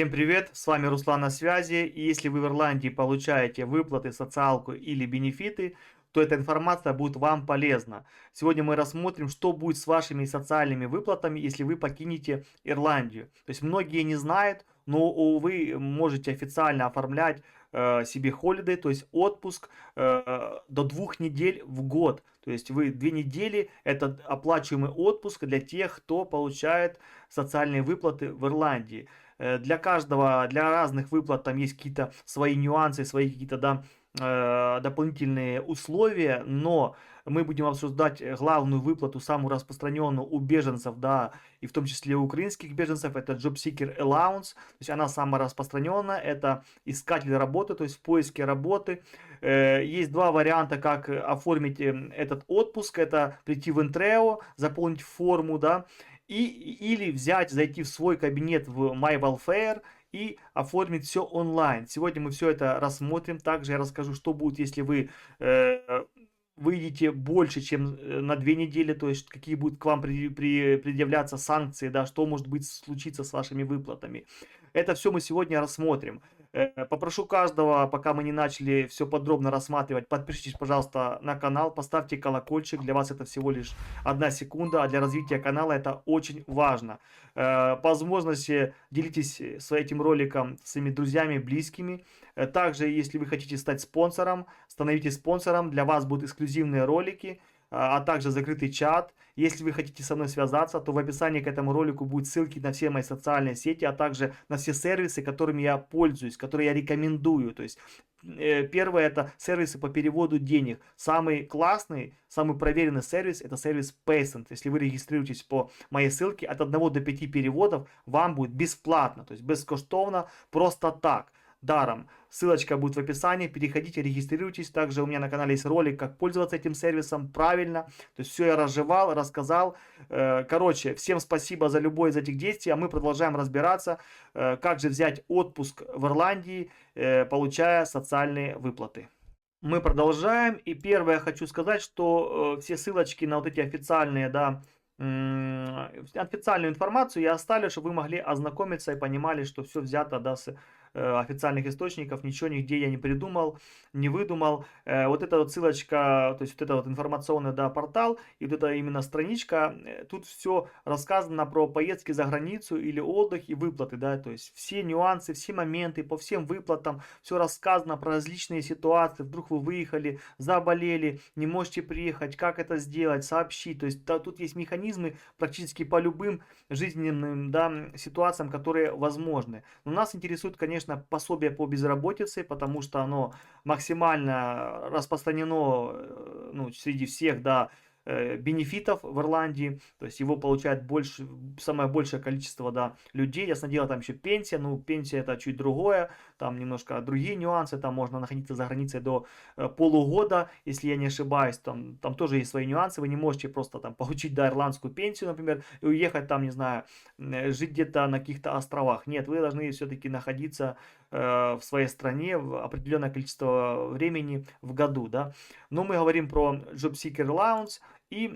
Всем привет, с вами Руслан на связи. И если вы в Ирландии получаете выплаты, социалку или бенефиты, то эта информация будет вам полезна. Сегодня мы рассмотрим, что будет с вашими социальными выплатами, если вы покинете Ирландию. То есть многие не знают, но вы можете официально оформлять себе холидей, то есть отпуск до 2 недель в год. То есть вы 2 недели это оплачиваемый отпуск для тех, кто получает социальные выплаты в Ирландии. Для каждого, для разных выплат там есть какие-то свои нюансы, свои какие-то, да, дополнительные условия, но мы будем обсуждать главную выплату, самую распространенную у беженцев, да, и в том числе у украинских беженцев, это Job Seeker Allowance, то есть она самая распространенная, это искатель работы, то есть в поиске работы. Есть два варианта, как оформить этот отпуск, это прийти в Интрео, заполнить форму, да, или взять, зайти в свой кабинет в My и оформить все онлайн. Сегодня мы все это рассмотрим. Также я расскажу, что будет, если вы выйдете больше, чем на 2 недели, то есть какие будут к вам предъявляться санкции, да, что может быть случиться с вашими выплатами. Это все мы сегодня рассмотрим. Попрошу каждого, пока мы не начали все подробно рассматривать, подпишитесь, пожалуйста, на канал, поставьте колокольчик. Для вас это всего лишь 1 секунда, а для развития канала это очень важно. По возможности делитесь этим роликом с своими друзьями, близкими. Также, если вы хотите стать спонсором, становитесь спонсором. Для вас будут эксклюзивные ролики, а также закрытый чат. Если вы хотите со мной связаться, то в описании к этому ролику будут ссылки на все мои социальные сети, а также на все сервисы, которыми я пользуюсь, которые я рекомендую. То есть первое это сервисы по переводу денег. Самый классный, самый проверенный сервис это сервис Paycent. Если вы регистрируетесь по моей ссылке, от 1 до 5 переводов вам будет бесплатно, то есть бескоштовно, просто так. Даром. Ссылочка будет в описании. Переходите, регистрируйтесь. Также у меня на канале есть ролик, как пользоваться этим сервисом правильно. То есть все я разжевал, рассказал. Короче, всем спасибо за любое из этих действий. А мы продолжаем разбираться, как же взять отпуск в Ирландии, получая социальные выплаты. Мы продолжаем. И первое я хочу сказать, что все ссылочки на вот эти официальные, да, официальную информацию я оставлю, чтобы вы могли ознакомиться и понимали, что все взято, да, с официальных источников, ничего нигде я не придумал, не выдумал. Вот эта вот ссылочка, то есть вот это вот информационный, да, портал, и вот эта именно страничка, тут все рассказано про поездки за границу или отдых и выплаты, да, то есть все нюансы, все моменты по всем выплатам, все рассказано про различные ситуации, вдруг вы выехали, заболели, не можете приехать, как это сделать, сообщить, то есть да, тут есть механизмы практически по любым жизненным, да, ситуациям, которые возможны. Но нас интересует, конечно, пособие по безработице, потому что оно максимально распространено, ну, среди всех, да, бенефитов в Ирландии, то есть его получает больше, самое большее количество, да, людей. Ясно дело, там еще пенсия, ну, пенсия это чуть другое, там немножко другие нюансы, там можно находиться за границей до полугода, если я не ошибаюсь, там тоже есть свои нюансы, вы не можете просто там получить, да, ирландскую пенсию, например, и уехать там, не знаю, жить где-то на каких-то островах. Нет, вы должны все-таки находиться в своей стране в определенное количество времени в году, да. Но мы говорим про Job Seeker Allowance и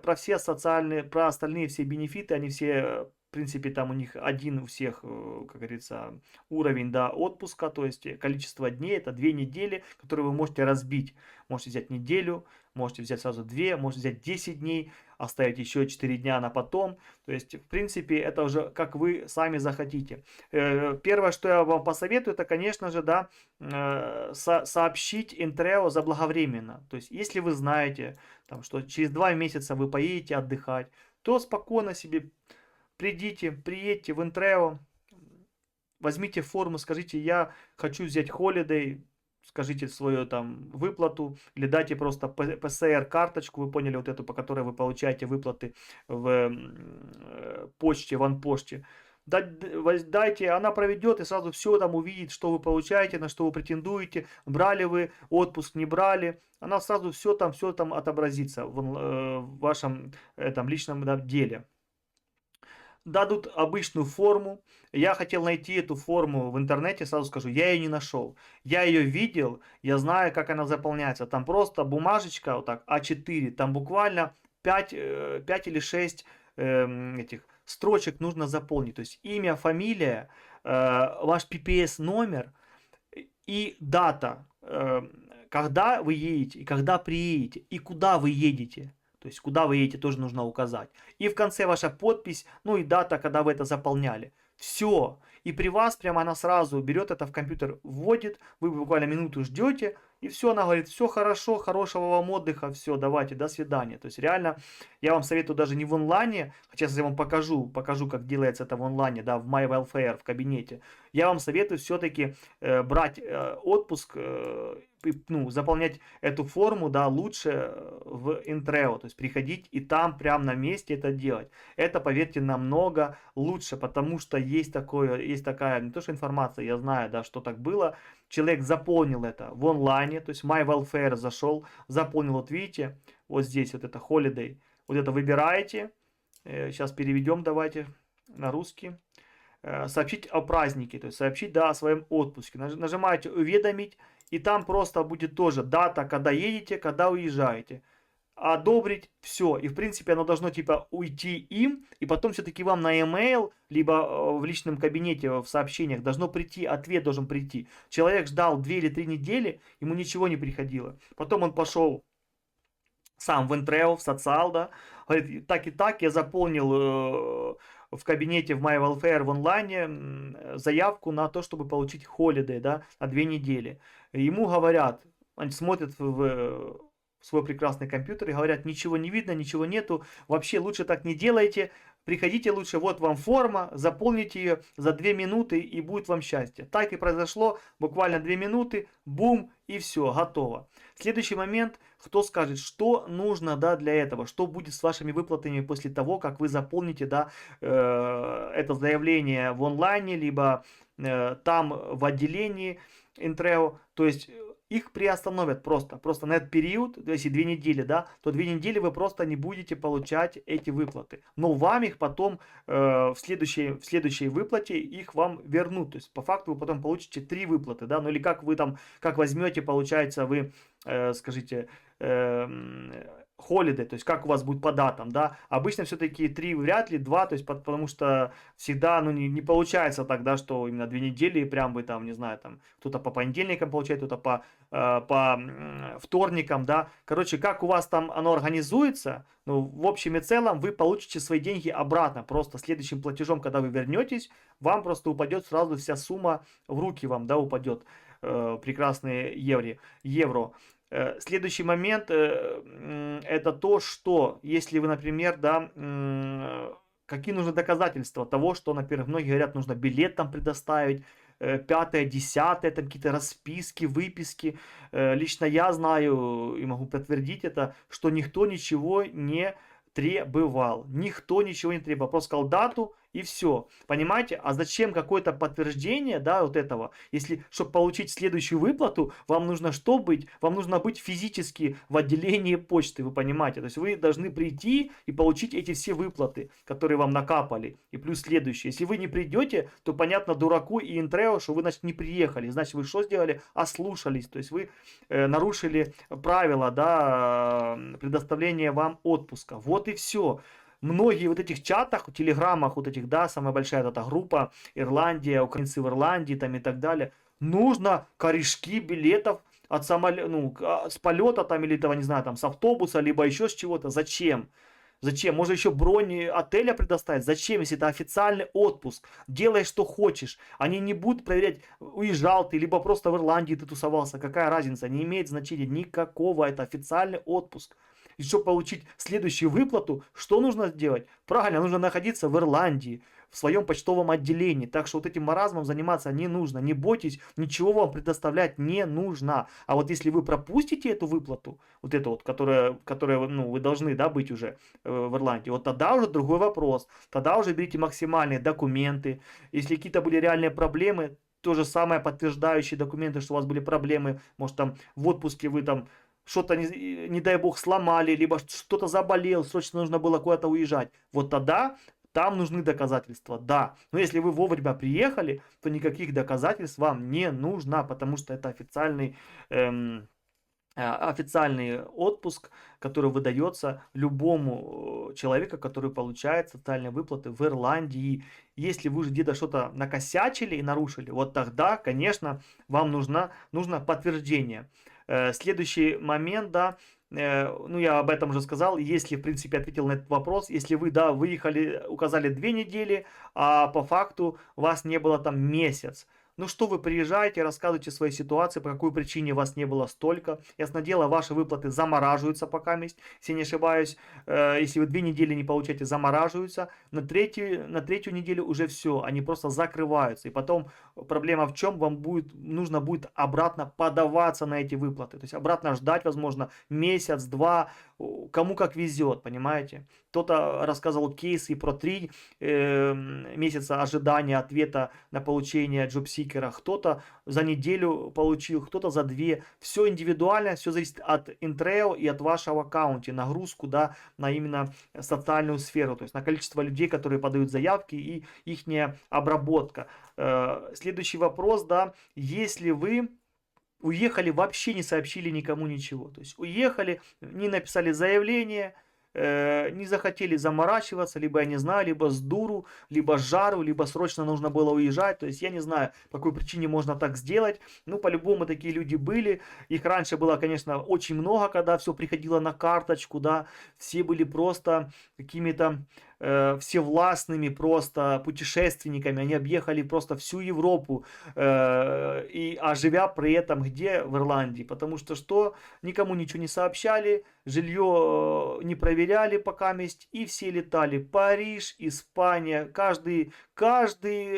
про все социальные, про остальные все бенефиты, они все, в принципе, там у них один у всех, как говорится, уровень, да, отпуска, то есть количество дней, это 2 недели, которые вы можете разбить. Можете взять неделю, можете взять сразу 2, можете взять 10 дней, оставить еще 4 дня на потом. То есть, в принципе, это уже как вы сами захотите. Первое, что я вам посоветую, это, конечно же, да, сообщить Интрео заблаговременно. То есть, если вы знаете, там, что через 2 месяца вы поедете отдыхать, то спокойно себе приедьте в Интрео, возьмите форму, скажите, я хочу взять холидей, скажите свою там выплату, или дайте просто ПСР-карточку, вы поняли, вот эту, по которой вы получаете выплаты в почте, в анпочте. Дайте, она проведет и сразу все там увидит, что вы получаете, на что вы претендуете, брали вы отпуск, не брали. Она сразу все там отобразится в вашем этом личном, да, деле. Дадут обычную форму. Я хотел найти эту форму в интернете, сразу скажу, я ее не нашел. Я ее видел, я знаю, как она заполняется. Там просто бумажечка, вот так, А4, там буквально 5 или 6 этих строчек нужно заполнить. То есть имя, фамилия, ваш PPS номер и дата, когда вы едете, и когда приедете, и куда вы едете. То есть, куда вы едете, тоже нужно указать. И в конце ваша подпись, ну и дата, когда вы это заполняли. Все. И при вас прямо она сразу берет это в компьютер, вводит, вы буквально минуту ждете, и все, она говорит, все хорошо, хорошего вам отдыха, все, давайте, до свидания. То есть реально, я вам советую даже не в онлайне, хотя я вам покажу, как делается это в онлайне, да, в MyWelfare, в кабинете. Я вам советую все-таки брать отпуск, ну, заполнять эту форму, да, лучше в Intreo, то есть приходить и там прямо на месте это делать. Это, поверьте, намного лучше, потому что есть такая, не то что информация, я знаю, да, что так было. Человек заполнил это в онлайне, то есть MyWelfare зашел, заполнил, вот видите, вот здесь вот это Holiday, вот это выбираете, сейчас переведем, давайте на русский. Сообщить о празднике, то есть сообщить, да, о своем отпуске. Нажимаете уведомить, и там просто будет тоже дата, когда едете, когда уезжаете. Одобрить, все. И в принципе оно должно типа уйти им, и потом все-таки вам на email, либо в личном кабинете, в сообщениях должно прийти, ответ должен прийти. Человек ждал 2 или 3 недели, ему ничего не приходило. Потом он пошел сам в Intreo, в социал, да, говорит, так и так, я заполнил в кабинете в MyWelfare в онлайне заявку на то, чтобы получить holiday, да, на 2 недели. Ему говорят, они смотрят в свой прекрасный компьютер и говорят, ничего не видно, ничего нету, вообще лучше так не делайте, приходите лучше, вот вам форма, заполните ее за 2 минуты и будет вам счастье. Так и произошло, буквально 2 минуты, бум, и все, готово. Следующий момент, кто скажет, что нужно, да, для этого, что будет с вашими выплатами после того, как вы заполните, да, это заявление в онлайне, либо там в отделении Intreo, то есть их приостановят просто на этот период, если 2 недели, да, то 2 недели вы просто не будете получать эти выплаты. Но вам их потом в следующей выплате их вам вернут. То есть по факту вы потом получите 3 выплаты, да, ну или как вы там, как возьмете, получается, вы, скажите, holiday, то есть как у вас будет по датам, да, обычно все-таки 3, вряд ли 2, то есть потому что всегда, ну, не получается тогда, что именно 2 недели, и прям вы там, не знаю, там, кто-то по понедельникам получает, кто-то по вторникам, да, короче, как у вас там оно организуется, ну, в общем и целом вы получите свои деньги обратно, просто следующим платежом, когда вы вернетесь, вам просто упадет сразу вся сумма в руки вам, да, упадет, прекрасные евро. Следующий момент это то, что если вы, например, да, какие нужны доказательства того, что, например, многие говорят, нужно билет там предоставить, 5-е, 10-е, там какие-то расписки, выписки. Лично я знаю и могу подтвердить это, что никто ничего не требовал. Никто ничего не требовал. Просто сказал дату и все. Понимаете? А зачем какое-то подтверждение, да, вот этого? Если, чтобы получить следующую выплату, вам нужно что быть? Вам нужно быть физически в отделении почты, вы понимаете? То есть вы должны прийти и получить эти все выплаты, которые вам накапали. И плюс следующие. Если вы не придете, то понятно дураку и Intreo, что вы, значит, не приехали. Значит, вы что сделали? Ослушались. То есть вы нарушили правила, да, предоставления вам отпуска. Вот и все. Многие вот этих чатах, телеграммах вот этих, да, самая большая эта группа, Ирландия, украинцы в Ирландии там и так далее, нужно корешки билетов от ну, с полета там или этого, не знаю, там с автобуса, либо еще с чего-то. Зачем? Зачем? Можно еще бронь отеля предоставить. Зачем, если это официальный отпуск? Делай, что хочешь. Они не будут проверять, уезжал ты, либо просто в Ирландии ты тусовался. Какая разница? Не имеет значения никакого. Это официальный отпуск. И чтобы получить следующую выплату, что нужно сделать? Правильно, нужно находиться в Ирландии, в своем почтовом отделении. Так что вот этим маразмом заниматься не нужно. Не бойтесь, ничего вам предоставлять не нужно. А вот если вы пропустите эту выплату, вот эту вот, которая ну, вы должны, да, быть уже в Ирландии, вот тогда уже другой вопрос. Тогда уже берите максимальные документы. Если какие-то были реальные проблемы, то же самое подтверждающие документы, что у вас были проблемы, может там в отпуске вы там что-то, не дай бог, сломали, либо что-то заболел, срочно нужно было куда-то уезжать. Вот тогда там нужны доказательства, да. Но если вы вовремя приехали, то никаких доказательств вам не нужно, потому что это официальный официальный отпуск, который выдается любому человеку, который получает социальные выплаты в Ирландии. Если вы уже где-то что-то накосячили и нарушили, вот тогда, конечно, вам нужно подтверждение. Следующий момент, да, ну я об этом уже сказал, если, в принципе, ответил на этот вопрос, если вы, да, выехали, указали 2 недели, а по факту вас не было там месяц, ну что вы приезжаете, рассказываете свои ситуации, по какой причине вас не было столько. Ясно дело, ваши выплаты замораживаются пока месть, если не ошибаюсь. Если вы 2 недели не получаете, замораживаются. На третью неделю уже все, они просто закрываются. И потом проблема в чем? Вам нужно будет обратно подаваться на эти выплаты. То есть обратно ждать, возможно, месяц, два, кому как везет, понимаете? Кто-то рассказывал кейсы про 3 месяца ожидания ответа на получение джобсикера, кто-то за неделю получил, кто-то за 2. Все индивидуально, все зависит от Intreo и от вашего аккаунта, нагрузку, да, на именно социальную сферу, то есть на количество людей, которые подают заявки и их обработка. Следующий вопрос, да, если вы уехали, вообще не сообщили никому ничего, то есть уехали, не написали заявление, не захотели заморачиваться, либо, я не знаю, либо с дуру, либо с жару, либо срочно нужно было уезжать. То есть я не знаю, по какой причине можно так сделать. Ну, по-любому такие люди были. Их раньше было, конечно, очень много, когда все приходило на карточку, да. Все были просто какими-то всевластными просто путешественниками. Они объехали просто всю Европу, живя при этом где? В Ирландии. Потому что? Никому ничего не сообщали, жилье не проверяли пока месть, и все летали. Париж, Испания, каждый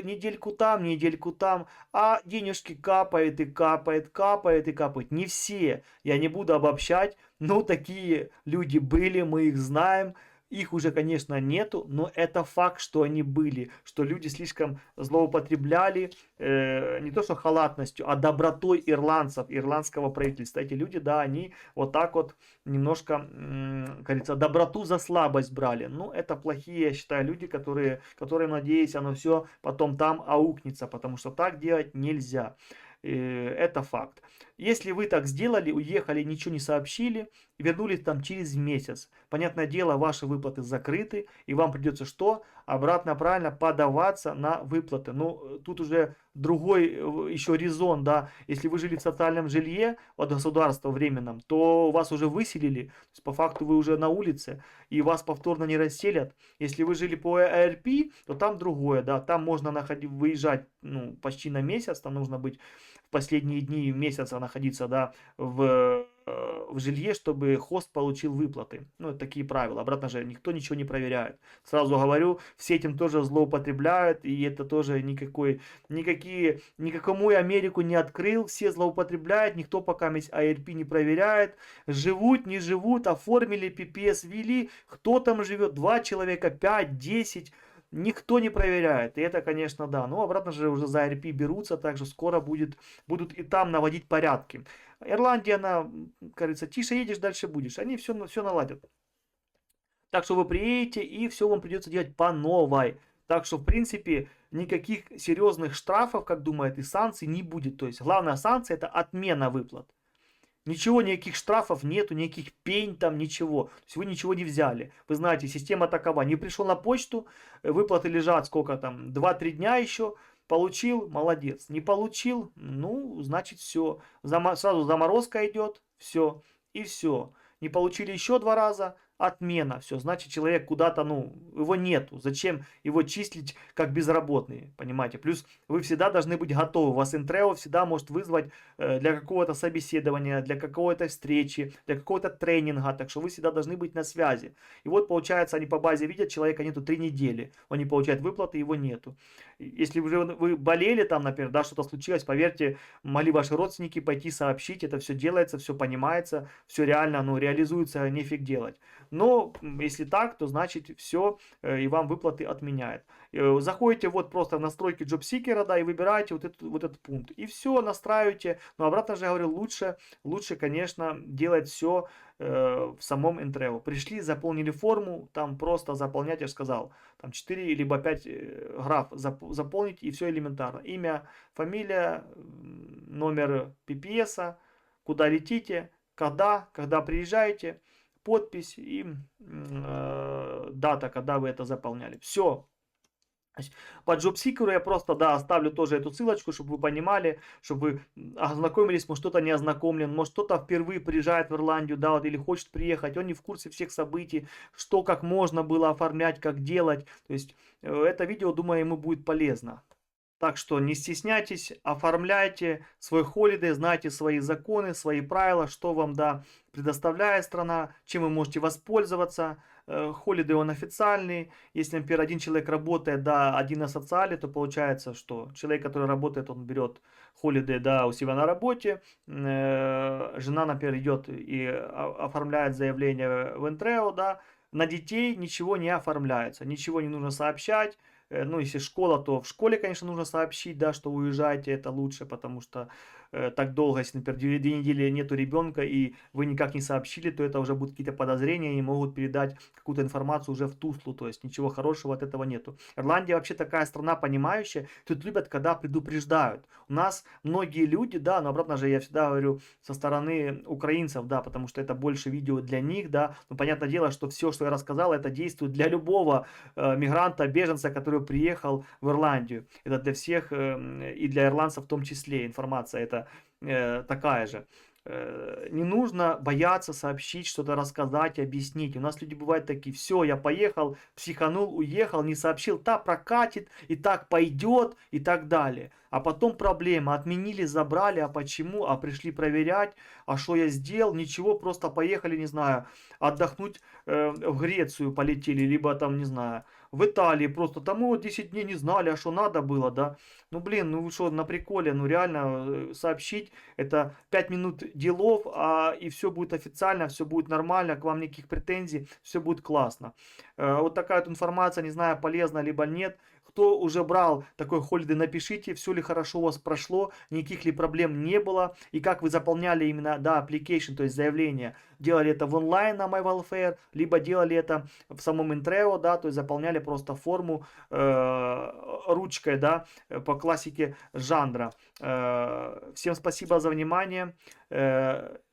недельку там, а денежки капает и капает, капает и капает. Не все, я не буду обобщать, но такие люди были, мы их знаем. Их уже, конечно, нету, но это факт, что они были, что люди слишком злоупотребляли не то что халатностью, а добротой ирландцев, ирландского правительства. Эти люди, да, они вот так вот немножко, как говорится, доброту за слабость брали. Ну, это плохие, я считаю, люди, которые, надеюсь, оно все потом там аукнется, потому что так делать нельзя. Это факт. Если вы так сделали, уехали, ничего не сообщили, вернулись там через месяц, понятное дело, ваши выплаты закрыты, и вам придется что? Обратно правильно подаваться на выплаты. Ну, тут уже другой еще резон, да, если вы жили в социальном жилье от государства временном, то вас уже выселили, то есть по факту вы уже на улице, и вас повторно не расселят. Если вы жили по АРП, то там другое, да, там можно выезжать, ну, почти на месяц, там нужно быть в последние дни месяца находиться, да, в жилье, чтобы хост получил выплаты. Ну, это такие правила. Обратно же никто ничего не проверяет. Сразу говорю, все этим тоже злоупотребляют, и это тоже никакому я Америку не открыл, все злоупотребляют, никто пока ARP не проверяет, живут, не живут, оформили, PPS ввели, кто там живет, 2 человека, 5, 10, никто не проверяет. И это, конечно, да. Но обратно же уже за ARP берутся, также скоро будут и там наводить порядки. Ирландия, она, кажется, тише едешь, дальше будешь. Они все наладят. Так что вы приедете, и все вам придется делать по новой. Так что, в принципе, никаких серьезных штрафов, как думают, и санкций не будет. То есть, главная санкция — это отмена выплат. Ничего, никаких штрафов нету, никаких пень там, ничего. То есть вы ничего не взяли. Вы знаете, система такова. Не пришел на почту, выплаты лежат сколько там, 2-3 дня еще. Получил, молодец. Не получил, ну, значит все. Сразу заморозка идет, все. И все. Не получили еще 2 раза, отмена. Все, значит человек куда-то, ну, его нету. Зачем его числить как безработный, понимаете? Плюс вы всегда должны быть готовы. Вас Intreo всегда может вызвать для какого-то собеседования, для какой-то встречи, для какого-то тренинга. Так что вы всегда должны быть на связи. И вот получается, они по базе видят, человека нету 3 недели. Он не получает выплаты, его нету. Если вы болели там, например, да, что-то случилось, поверьте, могли ваши родственники пойти сообщить, это все делается, все понимается, все реально, ну, реализуется, нефиг делать. Но если так, то значит все, и вам выплаты отменяют. Заходите вот просто в настройки JobSeeker, да, и выбираете вот этот пункт. И все, настраиваете. Но обратно же говорю, лучше, конечно, делать все в самом Intreo. Пришли, заполнили форму, там просто заполнять, я же сказал, там 4 либо 5 граф заполнить, и все элементарно. Имя, фамилия, номер PPS, куда летите, когда приезжаете, подпись и дата, когда вы это заполняли. Все. По JobSeeker я просто, да, оставлю тоже эту ссылочку, чтобы вы понимали, чтобы вы ознакомились, может кто-то не ознакомлен, может кто-то впервые приезжает в Ирландию, да, вот, или хочет приехать, он не в курсе всех событий, что как можно было оформлять, как делать. То есть это видео, думаю, ему будет полезно. Так что не стесняйтесь, оформляйте свой холидей, знайте свои законы, свои правила, что вам, да, предоставляет страна, чем вы можете воспользоваться. Холидей он официальный. Если, например, один человек работает, да, один на социале, то получается, что человек, который работает, он берет холидей, да, у себя на работе. Жена, например, идет и оформляет заявление в Интрео, да. На детей ничего не оформляется, ничего не нужно сообщать. Ну, если школа, то в школе, конечно, нужно сообщить, да, что уезжаете, это лучше, потому что так долго, если, например, 2 недели нету ребенка, и вы никак не сообщили, то это уже будут какие-то подозрения, и могут передать какую-то информацию уже в Туслу, то есть ничего хорошего от этого нету. Ирландия вообще такая страна понимающая, тут любят, когда предупреждают. У нас многие люди, да, но обратно же я всегда говорю со стороны украинцев, да, потому что это больше видео для них, да, но понятное дело, что все, что я рассказал, это действует для любого мигранта, беженца, который приехал в Ирландию. Это для всех и для ирландцев в том числе информация это такая же. Не нужно бояться сообщить, что-то рассказать, объяснить. У нас люди бывают такие: все, я поехал, психанул, уехал, не сообщил, та прокатит, и так пойдет, и так далее. А потом проблема: отменили, забрали, а почему, а пришли проверять, а что я сделал, ничего, просто поехали, не знаю, отдохнуть в Грецию полетели, либо там, не знаю, в Италии просто, там вот 10 дней не знали, а что надо было, да. Ну блин, ну вы что, на приколе, ну реально сообщить, это 5 минут делов, и все будет официально, все будет нормально, к вам никаких претензий, все будет классно. Вот такая вот информация, не знаю, полезна либо нет. Кто уже брал такой холидей, напишите, все ли хорошо у вас прошло, никаких ли проблем не было, и как вы заполняли именно, да, application, то есть заявление. Делали это в онлайн на MyWelfare, либо делали это в самом Интрео, да, то есть заполняли просто форму ручкой, да, по классике жанра. Всем спасибо за внимание,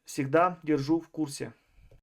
всегда держу в курсе.